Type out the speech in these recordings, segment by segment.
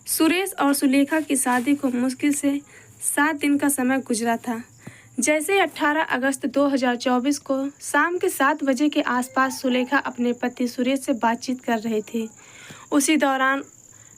सुरेश और सुलेखा की शादी को मुश्किल से 7 दिन का समय गुजरा था। जैसे 18 अगस्त 2024 को शाम के 7 बजे के आसपास सुलेखा अपने पति सुरेश से बातचीत कर रही थी। उसी दौरान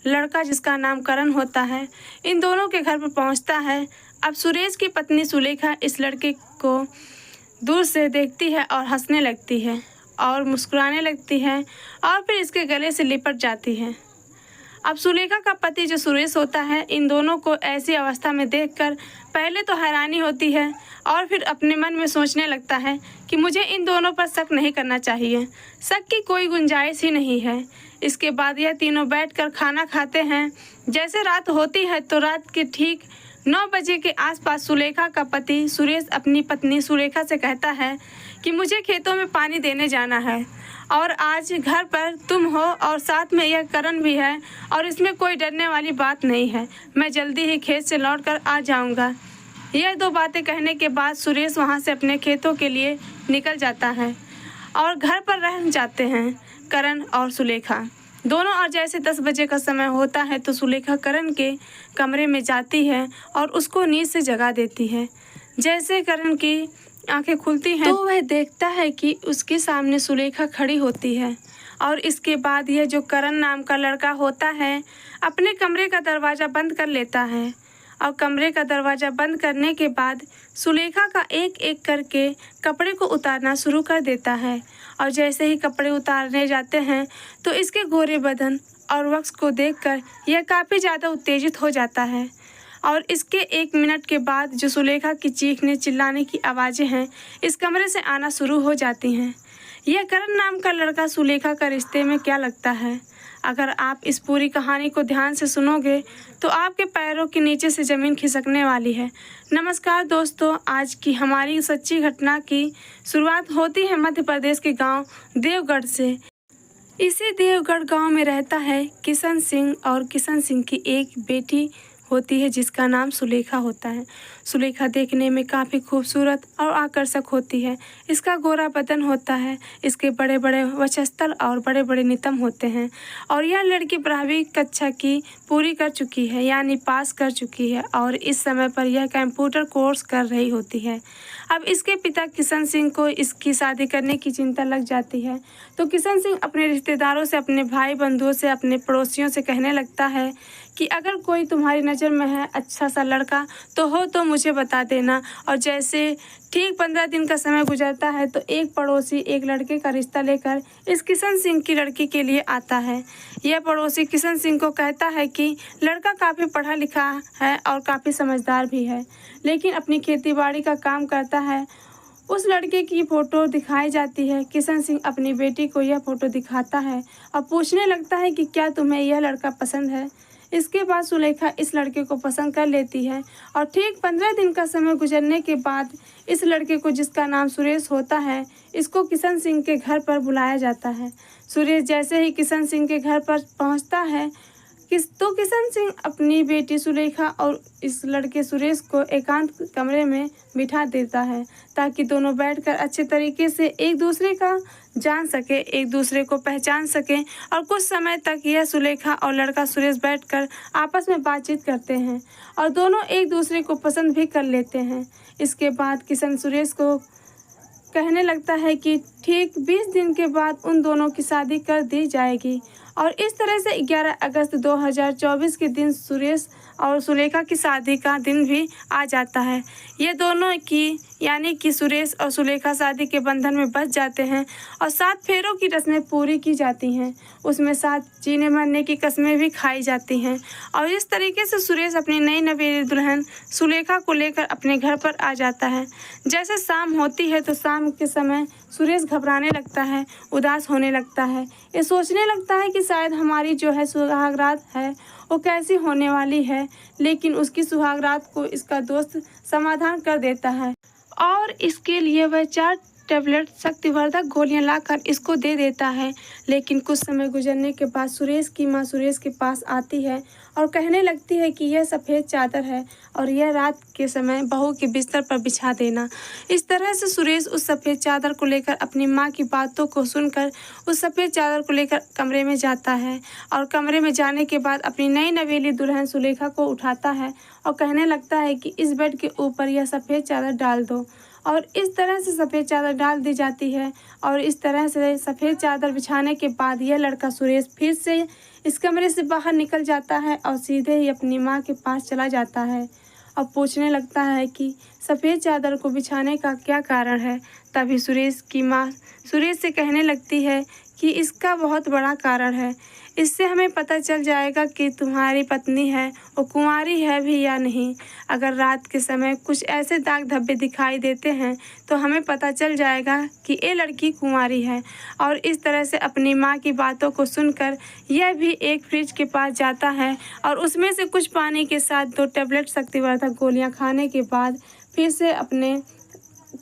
लड़का, जिसका नाम करण होता है, इन दोनों के घर पर पहुंचता है। अब सुरेश की पत्नी सुलेखा इस लड़के को दूर से देखती है और हंसने लगती है और मुस्कुराने लगती है और फिर इसके गले से लिपट जाती है। अब सुलेखा का पति जो सुरेश होता है, इन दोनों को ऐसी अवस्था में देखकर पहले तो हैरानी होती है और फिर अपने मन में सोचने लगता है कि मुझे इन दोनों पर शक नहीं करना चाहिए। शक की कोई गुंजाइश ही नहीं है। इसके बाद यह तीनों बैठकर खाना खाते हैं। जैसे रात होती है तो रात के ठीक 9 बजे के आसपास सुलेखा का पति सुरेश अपनी पत्नी सुलेखा से कहता है कि मुझे खेतों में पानी देने जाना है और आज घर पर तुम हो और साथ में यह करण भी है और इसमें कोई डरने वाली बात नहीं है। मैं जल्दी ही खेत से लौटकर आ जाऊंगा। यह 2 बातें कहने के बाद सुरेश वहां से अपने खेतों के लिए निकल जाता है और घर पर रह जाते हैं करण और सुलेखा दोनों। और जैसे 10 बजे का समय होता है तो सुलेखा करण के कमरे में जाती है और उसको नींद से जगा देती है। जैसे करण की आंखें खुलती हैं तो वह देखता है कि उसके सामने सुलेखा खड़ी होती है और इसके बाद यह जो करण नाम का लड़का होता है अपने कमरे का दरवाज़ा बंद कर लेता है और कमरे का दरवाज़ा बंद करने के बाद सुलेखा का एक एक करके कपड़े को उतारना शुरू कर देता है। और जैसे ही कपड़े उतारने जाते हैं तो इसके गोरे बदन और वक्स को देखकर यह काफ़ी ज़्यादा उत्तेजित हो जाता है और इसके 1 मिनट के बाद जो सुलेखा की चीखने चिल्लाने की आवाज़ें हैं इस कमरे से आना शुरू हो जाती हैं। यह करण नाम का लड़का सुलेखा का रिश्ते में क्या लगता है? अगर आप इस पूरी कहानी को ध्यान से सुनोगे तो आपके पैरों के नीचे से ज़मीन खिसकने वाली है। नमस्कार दोस्तों, आज की हमारी सच्ची घटना की शुरुआत होती है मध्य प्रदेश के गांव देवगढ़ से। इसी देवगढ़ गांव में रहता है किशन सिंह और किशन सिंह की एक बेटी होती है जिसका नाम सुलेखा होता है। सुलेखा देखने में काफ़ी खूबसूरत और आकर्षक होती है। इसका गोरा बदन होता है, इसके बड़े बड़े वक्षस्थल और बड़े बड़े नितंब होते हैं और यह लड़की 12वीं कक्षा की पूरी कर चुकी है, यानी पास कर चुकी है और इस समय पर यह कंप्यूटर कोर्स कर रही होती है। अब इसके पिता किशन सिंह को इसकी शादी करने की चिंता लग जाती है तो किशन सिंह अपने रिश्तेदारों से, अपने भाई बंधुओं से, अपने पड़ोसियों से कहने लगता है कि अगर कोई तुम्हारी नज़र में है अच्छा सा लड़का तो मुझे बता देना। और जैसे ठीक 15 दिन का समय गुजरता है तो एक पड़ोसी एक लड़के का रिश्ता लेकर इस किशन सिंह की लड़की के लिए आता है। यह पड़ोसी किशन सिंह को कहता है कि लड़का काफ़ी पढ़ा लिखा है और काफ़ी समझदार भी है, लेकिन अपनी खेतीबाड़ी का काम करता है। उस लड़के की फ़ोटो दिखाई जाती है। किशन सिंह अपनी बेटी को यह फ़ोटो दिखाता है और पूछने लगता है कि क्या तुम्हें यह लड़का पसंद है। इसके बाद सुलेखा इस लड़के को पसंद कर लेती है और ठीक 15 दिन का समय गुजरने के बाद इस लड़के को, जिसका नाम सुरेश होता है, इसको किशन सिंह के घर पर बुलाया जाता है। सुरेश जैसे ही किशन सिंह के घर पर पहुंचता है किशन सिंह अपनी बेटी सुलेखा और इस लड़के सुरेश को एकांत कमरे में बिठा देता है ताकि दोनों बैठकर अच्छे तरीके से एक दूसरे का जान सके, एक दूसरे को पहचान सकें। और कुछ समय तक यह सुलेखा और लड़का सुरेश बैठकर आपस में बातचीत करते हैं और दोनों एक दूसरे को पसंद भी कर लेते हैं। इसके बाद किशन सुरेश को कहने लगता है कि ठीक 20 दिन के बाद उन दोनों की शादी कर दी जाएगी और इस तरह से 11 अगस्त 2024 के दिन सुरेश और सुलेखा की शादी का दिन भी आ जाता है। ये दोनों की यानी कि सुरेश और सुलेखा शादी के बंधन में बंध जाते हैं और 7 फेरों की रस्में पूरी की जाती हैं। उसमें 7 जीने मरने की कस्में भी खाई जाती हैं और इस तरीके से सुरेश अपनी नई नवेली दुल्हन सुलेखा को लेकर अपने घर पर आ जाता है। जैसे शाम होती है तो शाम के समय सुरेश घबराने लगता है, उदास होने लगता है। ये सोचने लगता है कि शायद हमारी जो है सुहागरात है वो कैसी होने वाली है, लेकिन उसकी सुहागरात को इसका दोस्त समाधान कर देता है और इसके लिए वह 4 टैबलेट शक्तिवर्धक गोलियां लाकर इसको दे देता है। लेकिन कुछ समय गुजरने के बाद सुरेश की माँ सुरेश के पास आती है और कहने लगती है कि यह सफ़ेद चादर है और यह रात के समय बहू के बिस्तर पर बिछा देना। इस तरह से सुरेश उस सफ़ेद चादर को लेकर अपनी माँ की बातों को सुनकर उस सफ़ेद चादर को लेकर कमरे में जाता है और कमरे में जाने के बाद अपनी नई नवेली दुल्हन सुलेखा को उठाता है और कहने लगता है कि इस बेड के ऊपर यह सफ़ेद चादर डाल दो। और इस तरह से सफ़ेद चादर डाल दी जाती है और इस तरह से सफ़ेद चादर बिछाने के बाद यह लड़का सुरेश फिर से इस कमरे से बाहर निकल जाता है और सीधे ही अपनी माँ के पास चला जाता है और पूछने लगता है कि सफ़ेद चादर को बिछाने का क्या कारण है। तभी सुरेश की माँ सुरेश से कहने लगती है कि इसका बहुत बड़ा कारण है, इससे हमें पता चल जाएगा कि तुम्हारी पत्नी है वो कुंवारी है भी या नहीं। अगर रात के समय कुछ ऐसे दाग धब्बे दिखाई देते हैं तो हमें पता चल जाएगा कि ये लड़की कुंवारी है। और इस तरह से अपनी माँ की बातों को सुनकर यह भी एक फ्रिज के पास जाता है और उसमें से कुछ पानी के साथ 2 टैबलेट शक्तिवर्धक गोलियां खाने के बाद फिर से अपने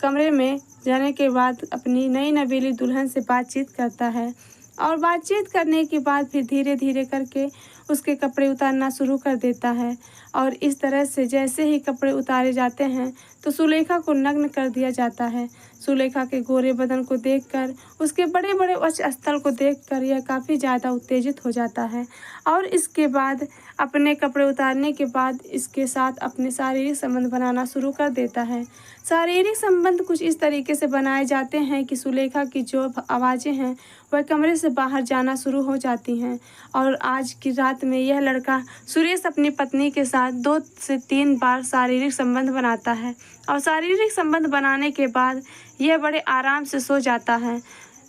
कमरे में जाने के बाद अपनी नई नवेली दुल्हन से बातचीत करता है और बातचीत करने के बाद फिर धीरे धीरे करके उसके कपड़े उतारना शुरू कर देता है। और इस तरह से जैसे ही कपड़े उतारे जाते हैं तो सुलेखा को नग्न कर दिया जाता है। सुलेखा के गोरे बदन को देखकर उसके बड़े बड़े वक्ष स्थल को देखकर यह काफ़ी ज़्यादा उत्तेजित हो जाता है और इसके बाद अपने कपड़े उतारने के बाद इसके साथ अपने शारीरिक संबंध बनाना शुरू कर देता है। शारीरिक संबंध कुछ इस तरीके से बनाए जाते हैं कि सुलेखा की जो आवाज़ें हैं वह कमरे से बाहर जाना शुरू हो जाती हैं। और आज की रात में यह लड़का सुरेश अपनी पत्नी के साथ 2 से 3 बार शारीरिक संबंध बनाता है और शारीरिक संबंध बनाने के बाद यह बड़े आराम से सो जाता है।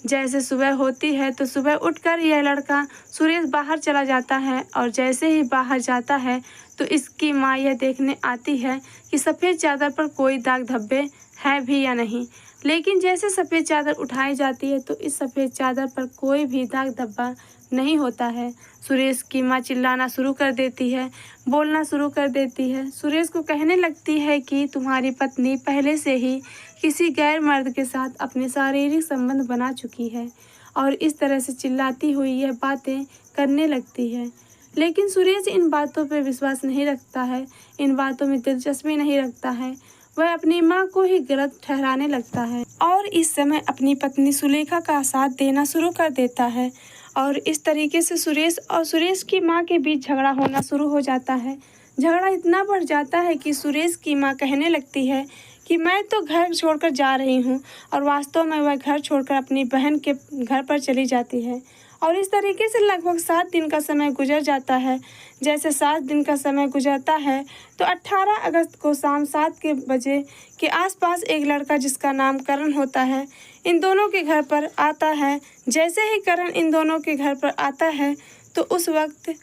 जैसे सुबह होती है तो सुबह उठकर यह लड़का सुरेश बाहर चला जाता है और जैसे ही बाहर जाता है तो इसकी माँ यह देखने आती है कि सफ़ेद चादर पर कोई दाग धब्बे है भी या नहीं। लेकिन जैसे सफ़ेद चादर उठाई जाती है तो इस सफ़ेद चादर पर कोई भी दाग धब्बा नहीं होता है। सुरेश की माँ चिल्लाना शुरू कर देती है, बोलना शुरू कर देती है। सुरेश को कहने लगती है कि तुम्हारी पत्नी पहले से ही किसी गैर मर्द के साथ अपने शारीरिक संबंध बना चुकी है। और इस तरह से चिल्लाती हुई यह बातें करने लगती है। लेकिन सुरेश इन बातों पर विश्वास नहीं रखता है, इन बातों में दिलचस्पी नहीं रखता है। वह अपनी माँ को ही गलत ठहराने लगता है और इस समय अपनी पत्नी सुलेखा का साथ देना शुरू कर देता है। और इस तरीके से सुरेश और सुरेश की माँ के बीच झगड़ा होना शुरू हो जाता है। झगड़ा इतना बढ़ जाता है कि सुरेश की माँ कहने लगती है कि मैं तो घर छोड़कर जा रही हूँ और वास्तव में वह घर छोड़कर अपनी बहन के घर पर चली जाती है। और इस तरीके से लगभग 7 दिन का समय गुजर जाता है। जैसे 7 दिन का समय गुजरता है तो 18 अगस्त को शाम 7 बजे के आसपास एक लड़का जिसका नाम करण होता है इन दोनों के घर पर आता है। जैसे ही करण इन दोनों के घर पर आता है तो उस वक्त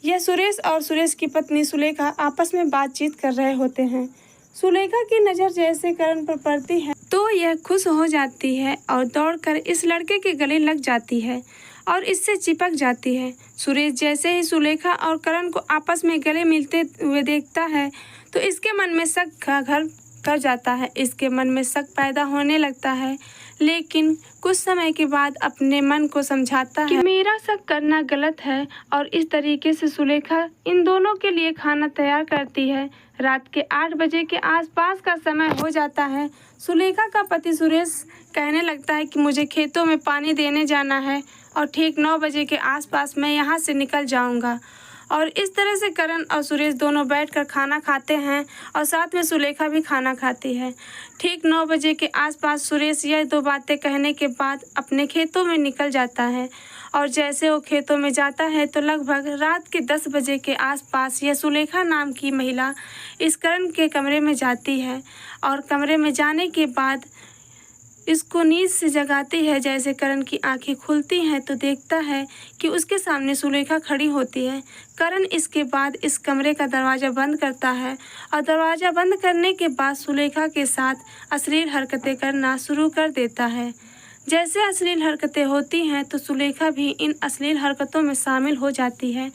यह सुरेश और सुरेश की पत्नी सुलेखा आपस में बातचीत कर रहे होते हैं। सुलेखा की नज़र जैसे करण पर पड़ती है तो यह खुश हो जाती है और दौड़कर इस लड़के के गले लग जाती है और इससे चिपक जाती है। सुरेश जैसे ही सुलेखा और करण को आपस में गले मिलते हुए देखता है तो इसके मन में शक का घर कर जाता है। इसके मन में शक पैदा होने लगता है, लेकिन कुछ समय के बाद अपने मन को समझाता है कि मेरा शक करना गलत है। और इस तरीके से सुलेखा इन दोनों के लिए खाना तैयार करती है। रात के 8 बजे के आसपास का समय हो जाता है। सुलेखा का पति सुरेश कहने लगता है कि मुझे खेतों में पानी देने जाना है और ठीक 9 बजे के आसपास मैं यहाँ से निकल जाऊँगा। और इस तरह से करण और सुरेश दोनों बैठकर खाना खाते हैं और साथ में सुलेखा भी खाना खाती है। ठीक 9 बजे के आसपास सुरेश यह 2 बातें कहने के बाद अपने खेतों में निकल जाता है। और जैसे वो खेतों में जाता है तो लगभग रात के 10 बजे के आसपास यह सुलेखा नाम की महिला इस करण के कमरे में जाती है और कमरे में जाने के बाद इसको नींद से जगाती है। जैसे करण की आंखें खुलती हैं तो देखता है कि उसके सामने सुलेखा खड़ी होती है। करण इसके बाद इस कमरे का दरवाज़ा बंद करता है और दरवाज़ा बंद करने के बाद सुलेखा के साथ अश्लील हरकतें करना शुरू कर देता है। जैसे अश्लील हरकतें होती हैं तो सुलेखा भी इन अश्लील हरकतों में शामिल हो जाती है।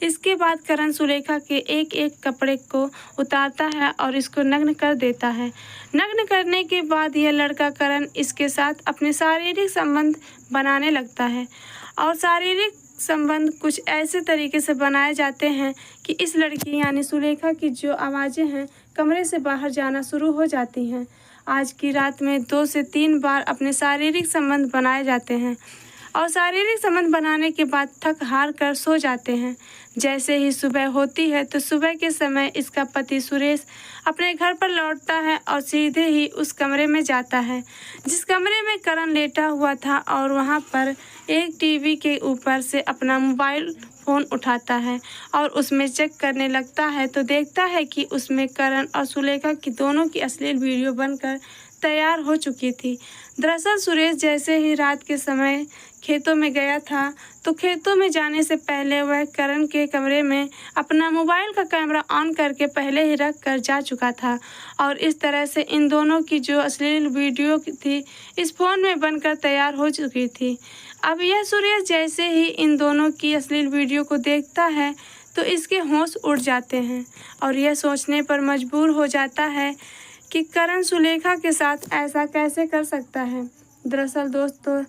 इसके बाद करण सुलेखा के एक एक कपड़े को उतारता है और इसको नग्न कर देता है। नग्न करने के बाद यह लड़का करण इसके साथ अपने शारीरिक संबंध बनाने लगता है और शारीरिक संबंध कुछ ऐसे तरीके से बनाए जाते हैं कि इस लड़की यानी सुलेखा की जो आवाज़ें हैं कमरे से बाहर जाना शुरू हो जाती हैं। आज की रात में 2 से 3 बार अपने शारीरिक संबंध बनाए जाते हैं और शारीरिक संबंध बनाने के बाद थक हार कर सो जाते हैं। जैसे ही सुबह होती है तो सुबह के समय इसका पति सुरेश अपने घर पर लौटता है और सीधे ही उस कमरे में जाता है जिस कमरे में करण लेटा हुआ था और वहां पर एक टीवी के ऊपर से अपना मोबाइल फ़ोन उठाता है और उसमें चेक करने लगता है तो देखता है कि उसमें करण और सुलेखा की दोनों की अश्लील वीडियो बनकर तैयार हो चुकी थी। दरअसल सुरेश जैसे ही रात के समय खेतों में गया था तो खेतों में जाने से पहले वह करण के कमरे में अपना मोबाइल का कैमरा ऑन करके पहले ही रख कर जा चुका था और इस तरह से इन दोनों की जो अश्लील वीडियो थी इस फ़ोन में बनकर तैयार हो चुकी थी। अब यह सुरेश जैसे ही इन दोनों की अश्लील वीडियो को देखता है तो इसके होश उड़ जाते हैं और यह सोचने पर मजबूर हो जाता है कि करण सुलेखा के साथ ऐसा कैसे कर सकता है। दरअसल दोस्तों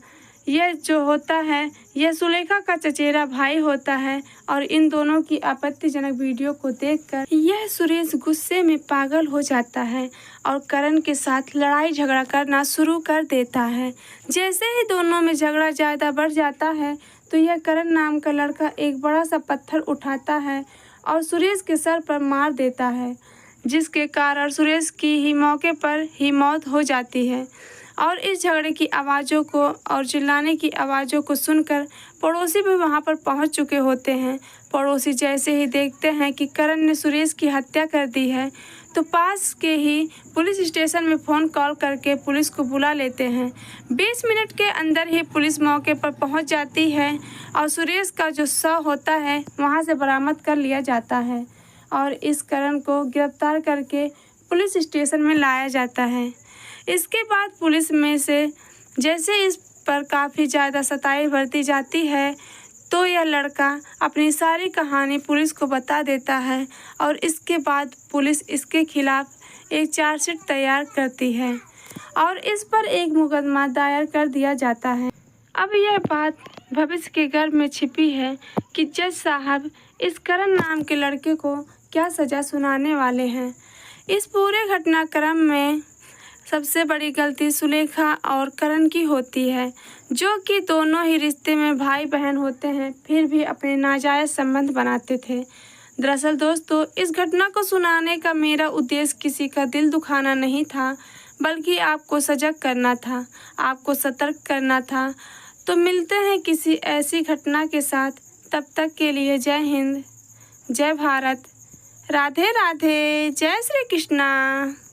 यह जो होता है यह सुलेखा का चचेरा भाई होता है और इन दोनों की आपत्तिजनक वीडियो को देखकर यह सुरेश गुस्से में पागल हो जाता है और करण के साथ लड़ाई झगड़ा करना शुरू कर देता है। जैसे ही दोनों में झगड़ा ज़्यादा बढ़ जाता है तो यह करण नाम का लड़का एक बड़ा सा पत्थर उठाता है और सुरेश के सर पर मार देता है जिसके कारण सुरेश की ही मौके पर ही मौत हो जाती है। और इस झगड़े की आवाज़ों को और चिल्लाने की आवाज़ों को सुनकर पड़ोसी भी वहां पर पहुंच चुके होते हैं। पड़ोसी जैसे ही देखते हैं कि करण ने सुरेश की हत्या कर दी है तो पास के ही पुलिस स्टेशन में फ़ोन कॉल करके पुलिस को बुला लेते हैं। 20 मिनट के अंदर ही पुलिस मौके पर पहुंच जाती है और सुरेश का जो शव होता है वहां से बरामद कर लिया जाता है और इस करण को गिरफ्तार करके पुलिस स्टेशन में लाया जाता है। इसके बाद पुलिस में से जैसे इस पर काफ़ी ज़्यादा सताई बरती जाती है तो यह लड़का अपनी सारी कहानी पुलिस को बता देता है और इसके बाद पुलिस इसके खिलाफ़ एक चार्जशीट तैयार करती है और इस पर एक मुकदमा दायर कर दिया जाता है। अब यह बात भविष्य के गर्भ में छिपी है कि जज साहब इस करण नाम के लड़के को क्या सज़ा सुनाने वाले हैं। इस पूरे घटनाक्रम में सबसे बड़ी गलती सुलेखा और करण की होती है जो कि दोनों ही रिश्ते में भाई बहन होते हैं फिर भी अपने नाजायज़ संबंध बनाते थे। दरअसल दोस्तों इस घटना को सुनाने का मेरा उद्देश्य किसी का दिल दुखाना नहीं था बल्कि आपको सजग करना था, आपको सतर्क करना था। तो मिलते हैं किसी ऐसी घटना के साथ, तब तक के लिए जय हिंद, जय भारत, राधे राधे, जय श्री कृष्णा।